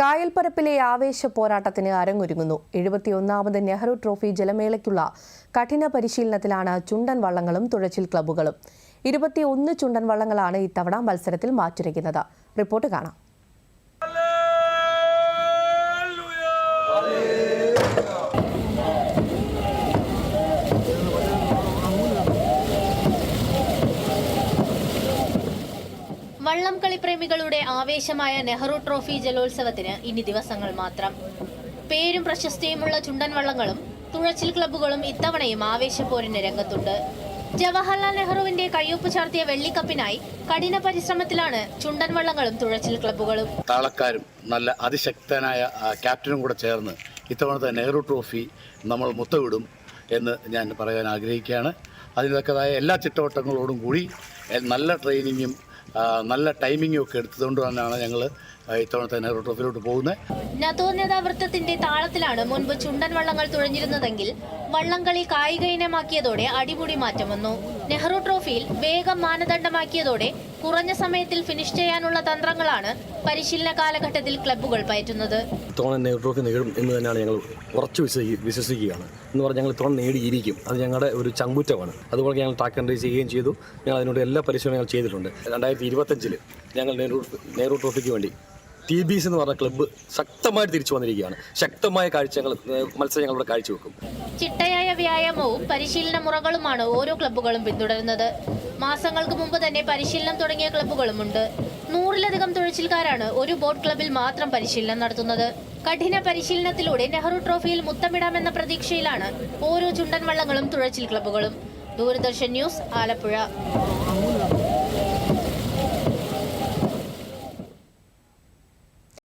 കായൽപ്പരപ്പിലെ ആവേശ പോരാട്ടത്തിന് അരങ്ങൊരുങ്ങുന്നു. 71ാമത് നെഹ്റു ട്രോഫി ജലമേളയ്ക്കുള്ള കഠിന പരിശീലനത്തിലാണ് ചുണ്ടൻ വള്ളങ്ങളും തുഴച്ചിൽ ക്ലബ്ബുകളും. 21 ചുണ്ടൻ വള്ളങ്ങളാണ് ഇത്തവണ മത്സരത്തിൽ മാറ്റുരയ്ക്കുന്നത്. റിപ്പോർട്ട് കാണാം. വള്ളം കളിപ്രേമികളുടെ ആവേശമായ നെഹ്റു ട്രോഫി ജലോത്സവത്തിന് ഇനി ദിവസങ്ങൾ മാത്രം. പേരും പ്രശസ്തിയുമുള്ള ചുണ്ടൻ വള്ളങ്ങളും തുഴച്ചിൽ ക്ലബ്ബുകളും ഇത്തവണയും ആവേശപ്പോരിന് രംഗത്തുണ്ട്. ജവഹർലാൽ നെഹ്റുവിന്റെ കയ്യൊപ്പ് ചാർത്തിയ വെള്ളിക്കപ്പിനായി കഠിന പരിശ്രമത്തിലാണ് ചുണ്ടൻ വള്ളങ്ങളും തുഴച്ചിൽ ക്ലബ്ബുകളും. താളക്കാരും നല്ല അതിശക്തനായ ക്യാപ്റ്റനും കൂടെ ചേർന്ന് ഇത്തവണത്തെ നെഹ്റു ട്രോഫി നമ്മൾ മുത്തവിടും എന്ന് ഞാൻ പറയാൻ ആഗ്രഹിക്കുകയാണ്. അതിനൊക്കെതായ എല്ലാ ചിട്ടവട്ടങ്ങളോടും കൂടി നല്ല ട്രെയിനിങ്ങും നല്ല ടൈമിങ്ങും ഒക്കെ എടുത്തുകൊണ്ട് തന്നെയാണ് ഞങ്ങൾ ഇത്തവണത്തെ നെഹ്റു ട്രോഫിയിലോട്ട് പോകുന്നത്. നതോന്നത വൃത്തത്തിന്റെ താളത്തിലാണ് മുൻപ് ചുണ്ടൻ വള്ളങ്ങൾ തുഴഞ്ഞിരുന്നതെങ്കിൽ വള്ളംകളി കായിക ഇനമാക്കിയതോടെ അടിമുടി മാറ്റം വന്നു. നെഹ്റു ട്രോഫിയിൽ വേഗം മാനദണ്ഡമാക്കിയതോടെ കുറഞ്ഞ സമയത്തിൽ ഫിനിഷ് ചെയ്യാനുള്ള തന്ത്രങ്ങളാണ് പരിശീലന കാലഘട്ടത്തിൽ ക്ലബ്ബുകൾ പയറ്റുന്നത്. ഇത്തവണ നെഹ്റു ട്രോഫി നേടും എന്ന് തന്നെയാണ് ഞങ്ങൾ ഉറച്ചു വിശ്വസിക്കുകയാണ്. എന്ന് പറഞ്ഞാൽ ഞങ്ങൾ ഇത്തവണ നേടിയിരിക്കും. അത് ഞങ്ങളുടെ ഒരു ചങ്കുറ്റമാണ്. അതുപോലെ ഞങ്ങൾ ട്രാക്ക് ആൻഡ് റേസ് ചെയ്യുകയും ചെയ്തു. ഞങ്ങൾ അതിനോട് എല്ലാ പരിശ്രമങ്ങളും ചെയ്തിട്ടുണ്ട്. 2025 ഞങ്ങൾ നെഹ്റു ട്രോഫിക്ക് വേണ്ടി TBS എന്ന് പറഞ്ഞ ക്ലബ്ബ് ശക്തമായിട്ട് തിരിച്ചു വന്നിരിക്കുകയാണ്. ശക്തമായ മത്സരം ഞങ്ങളുടെ കാഴ്ചവെക്കും. ചിട്ടയായ വ്യായാമവും പരിശീലന മുറകളുമാണ് ഓരോ ക്ലബ്ബുകളും പിന്തുടരുന്നത്. മാസങ്ങൾക്ക് മുമ്പ് തന്നെ പരിശീലനം തുടങ്ങിയ ക്ലബ്ബുകളുമുണ്ട്. 100-ലധികം തുഴച്ചിൽക്കാരാണ് ഒരു ബോട്ട് ക്ലബ്ബിൽ മാത്രം പരിശീലനം നടത്തുന്നത്. കഠിന പരിശീലനത്തിലൂടെ നെഹ്റു ട്രോഫിയിൽ മുത്തമിടാമെന്ന പ്രതീക്ഷയിലാണ് ഓരോ ചുണ്ടൻ വള്ളങ്ങളും തുഴച്ചിൽ ക്ലബ്ബുകളും. ദൂരദർശൻ ന്യൂസ്, ആലപ്പുഴ.